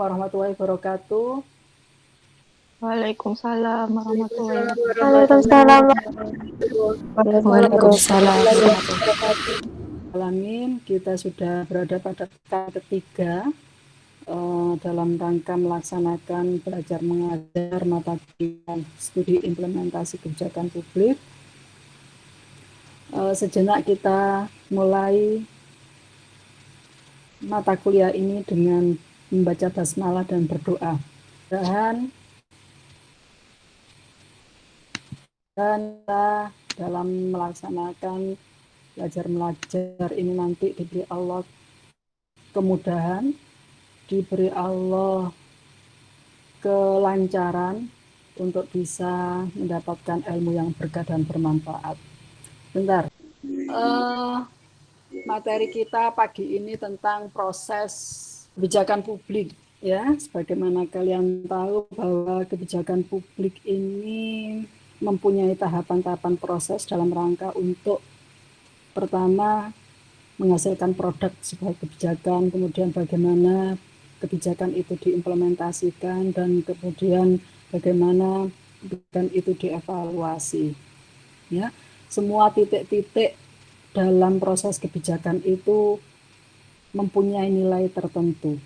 warahmatullahi wabarakatuh. Waalaikumsalam warahmatullahi Waalaikumsalam wabarakatuh. warahmatullahi Alamin, kita sudah berada pada tahap ketiga dalam rangka melaksanakan belajar mengajar mata kuliah studi implementasi kebijakan publik. Sejenak kita mulai mata kuliah ini dengan membaca basmalah dan berdoa. Dan dalam melaksanakan belajar mengajar ini nanti diberi Allah kemudahan, diberi Allah kelancaran untuk bisa mendapatkan ilmu yang berkah dan bermanfaat. Bentar, materi kita pagi ini tentang proses kebijakan publik, ya. Sebagaimana kalian tahu bahwa kebijakan publik ini mempunyai tahapan-tahapan proses dalam rangka untuk pertama menghasilkan produk sebuah kebijakan, kemudian bagaimana kebijakan itu diimplementasikan, dan kemudian bagaimana kebijakan itu dievaluasi. Ya, semua titik-titik dalam proses kebijakan itu mempunyai nilai tertentu.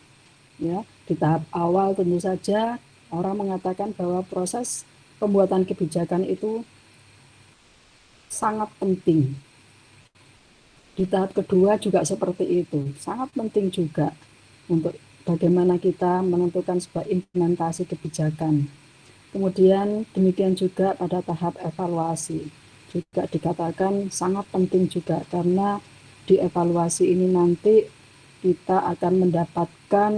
Ya, di tahap awal tentu saja orang mengatakan bahwa proses pembuatan kebijakan itu sangat penting. Di tahap kedua juga seperti itu, sangat penting juga untuk bagaimana kita menentukan sebuah implementasi kebijakan. Kemudian demikian juga pada tahap evaluasi, juga dikatakan sangat penting juga karena di evaluasi ini nanti kita akan mendapatkan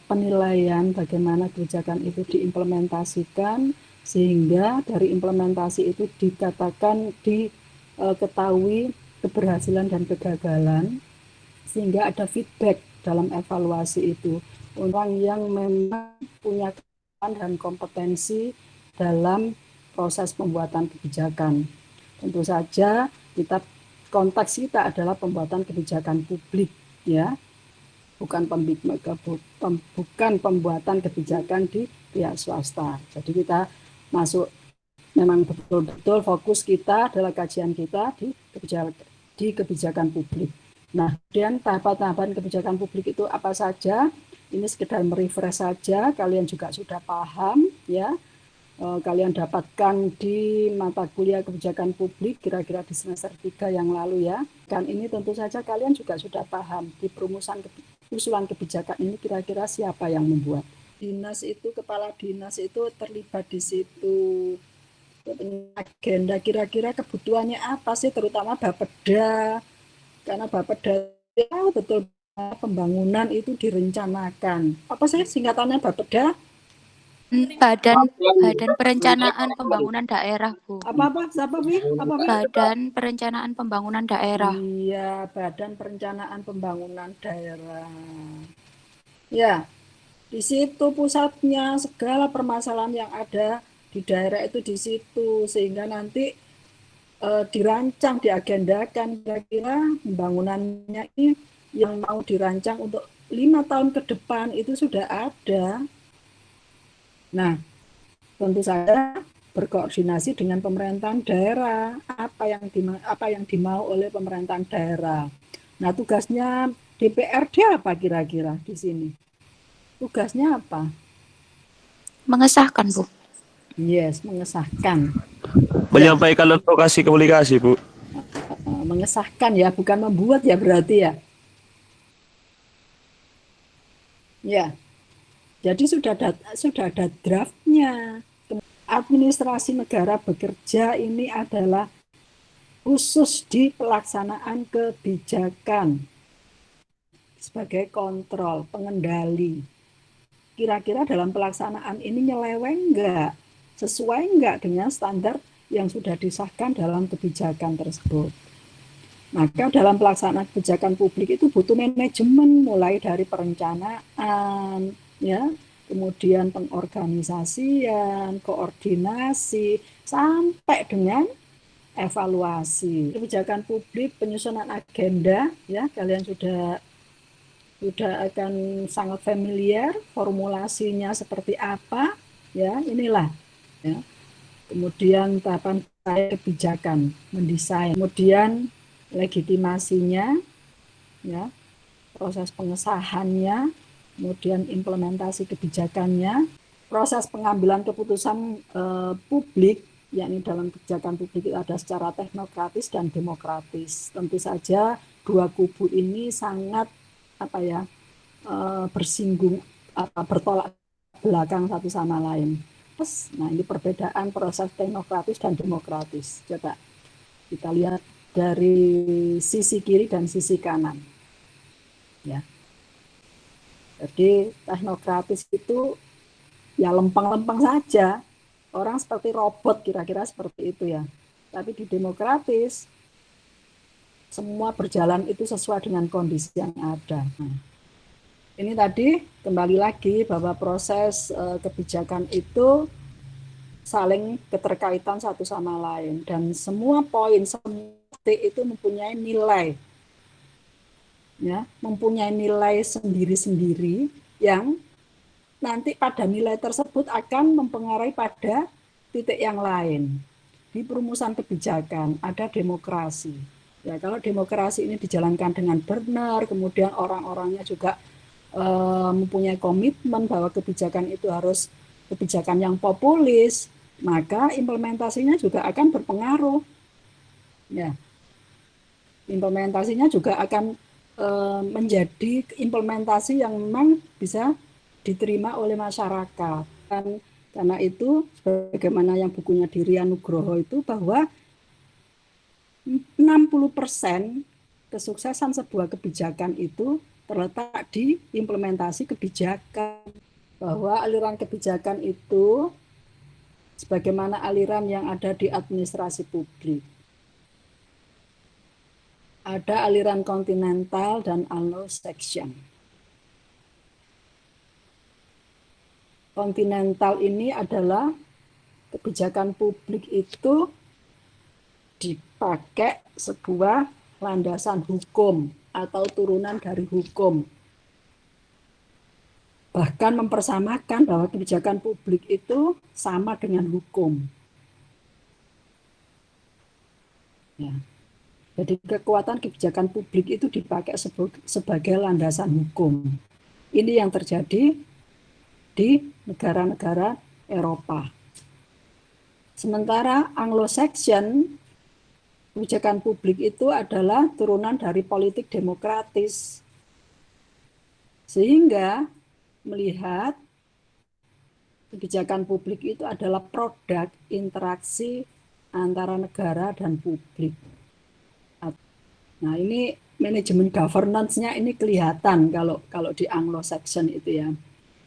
penilaian bagaimana kebijakan itu diimplementasikan, sehingga dari implementasi itu dikatakan diketahui keberhasilan dan kegagalan, sehingga ada feedback dalam evaluasi itu. Orang yang memang punya kemampuan dan kompetensi dalam proses pembuatan kebijakan. Tentu saja konteks kita adalah pembuatan kebijakan publik, ya, bukan pembuatan kebijakan di pihak swasta. Jadi kita masuk memang betul-betul fokus kita adalah kajian kita di kebijakan publik. Nah, kemudian tahapan-tahapan kebijakan publik itu apa saja? Ini sekedar merefresh saja, kalian juga sudah paham, ya. Kalian dapatkan di mata kuliah kebijakan publik kira-kira di semester 3 yang lalu, ya. Kan ini tentu saja kalian juga sudah paham di perumusan usulan kebijakan ini kira-kira siapa yang membuat. Dinas itu, kepala dinas itu terlibat di situ. Agenda kira-kira kebutuhannya apa sih, terutama Bapeda, karena Bapeda betul pembangunan itu direncanakan. Apa sih singkatannya Bapeda? Badan Perencanaan Pembangunan Daerah, Bu. Siapa, Bi? Badan Perencanaan Pembangunan Daerah. Iya, Badan Perencanaan Pembangunan Daerah. Ya, di situ pusatnya segala permasalahan yang ada di daerah itu di situ, sehingga nanti dirancang, diagendakan kira-kira pembangunannya ini yang mau dirancang untuk 5 tahun ke depan itu sudah ada. Nah, tentu saja berkoordinasi dengan pemerintahan daerah, apa yang dimau oleh pemerintahan daerah. Nah, tugasnya DPRD apa kira-kira di sini? Tugasnya apa? Mengesahkan, Bu. Yes, mengesahkan. Menyampaikan advokasi komunikasi, Bu. Mengesahkan ya, bukan membuat ya berarti ya. Ya, jadi sudah ada draftnya. Administrasi negara bekerja ini adalah khusus di pelaksanaan kebijakan sebagai kontrol, pengendali. Kira-kira dalam pelaksanaan ini nyeleweng enggak? Sesuai enggak dengan standar yang sudah disahkan dalam kebijakan tersebut? Maka dalam pelaksanaan kebijakan publik itu butuh manajemen, mulai dari perencanaan, ya, kemudian pengorganisasian, koordinasi, sampai dengan evaluasi. Kebijakan publik, penyusunan agenda, ya, kalian sudah sudah akan sangat familiar formulasinya seperti apa, ya inilah. Ya. Kemudian tahapan kebijakan, mendesain, kemudian legitimasinya, ya, proses pengesahannya, kemudian implementasi kebijakannya, proses pengambilan keputusan publik, yakni dalam kebijakan publik itu ada secara teknokratis dan demokratis. Tentu saja dua kubu ini sangat bersinggung, bertolak belakang satu sama lain. Nah, ini perbedaan proses teknokratis dan demokratis. Coba kita lihat dari sisi kiri dan sisi kanan. Ya. Jadi teknokratis itu ya lempeng-lempeng saja. Orang seperti robot, kira-kira seperti itu ya. Tapi di demokratis semua berjalan itu sesuai dengan kondisi yang ada. Nah, ini tadi kembali lagi bahwa proses kebijakan itu saling keterkaitan satu sama lain dan semua poin itu mempunyai nilai, ya, mempunyai nilai sendiri-sendiri yang nanti pada nilai tersebut akan mempengaruhi pada titik yang lain. Di perumusan kebijakan ada demokrasi. Ya, kalau demokrasi ini dijalankan dengan benar, kemudian orang-orangnya juga mempunyai komitmen bahwa kebijakan itu harus kebijakan yang populis, maka implementasinya juga akan berpengaruh. Ya. Implementasinya juga akan menjadi implementasi yang memang bisa diterima oleh masyarakat. Dan karena itu, bagaimana yang bukunya Dirian Nugroho itu, bahwa 60% kesuksesan sebuah kebijakan itu terletak di implementasi kebijakan, bahwa aliran kebijakan itu sebagaimana aliran yang ada di administrasi publik. Ada aliran kontinental dan Anglo-Saxon. Kontinental ini adalah kebijakan publik itu dipakai sebuah landasan hukum atau turunan dari hukum. Bahkan mempersamakan bahwa kebijakan publik itu sama dengan hukum. Ya. Jadi kekuatan kebijakan publik itu dipakai sebagai landasan hukum. Ini yang terjadi di negara-negara Eropa. Sementara Anglo-Saxon, kebijakan publik itu adalah turunan dari politik demokratis. Sehingga melihat kebijakan publik itu adalah produk interaksi antara negara dan publik. Nah, ini manajemen governance-nya ini kelihatan kalau di Anglo-Saxon itu ya.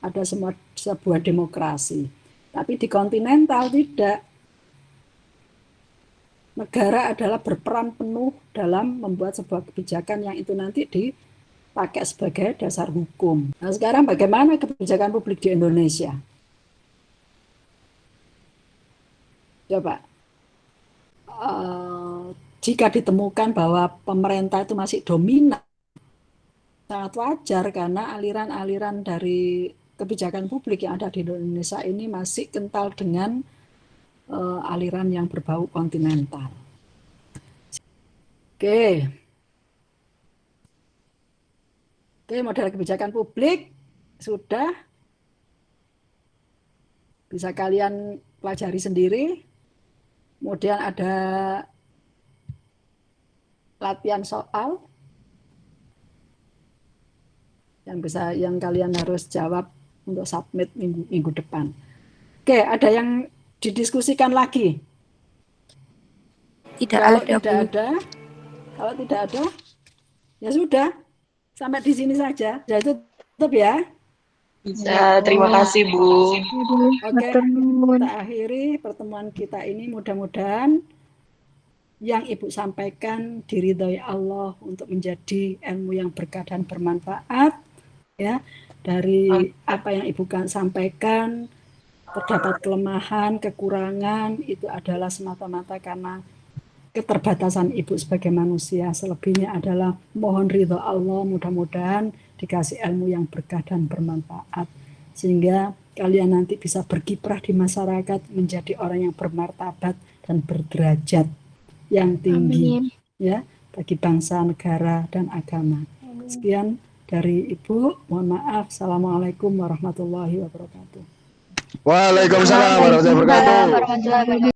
Ada sebuah demokrasi. Tapi di kontinental tidak. Negara adalah berperan penuh dalam membuat sebuah kebijakan yang itu nanti dipakai sebagai dasar hukum. Nah, sekarang bagaimana kebijakan publik di Indonesia? Coba. Jika ditemukan bahwa pemerintah itu masih dominan, sangat wajar karena aliran-aliran dari kebijakan publik yang ada di Indonesia ini masih kental dengan aliran yang berbau kontinental. Oke, model kebijakan publik sudah bisa kalian pelajari sendiri. Kemudian ada latihan soal yang kalian harus jawab untuk submit minggu depan. Oke, ada yang didiskusikan lagi? Kalau tidak ada, ya sudah, sampai di sini saja. Ya tutup ya. Bisa, terima kasih Bu. Oke, kita akhiri pertemuan kita ini, mudah-mudahan yang Ibu sampaikan diridhoi Allah untuk menjadi ilmu yang berkah dan bermanfaat, ya. Dari apa yang Ibu sampaikan, terdapat kelemahan, kekurangan, itu adalah semata-mata karena keterbatasan Ibu sebagai manusia. Selebihnya adalah mohon ridho Allah, mudah-mudahan dikasih ilmu yang berkah dan bermanfaat, sehingga kalian nanti bisa berkiprah di masyarakat, menjadi orang yang bermartabat dan berderajat yang tinggi. Amin. Ya, bagi bangsa, negara, dan agama. Sekian dari Ibu, mohon maaf. Assalamualaikum warahmatullahi wabarakatuh. Waalaikumsalam warahmatullahi wabarakatuh.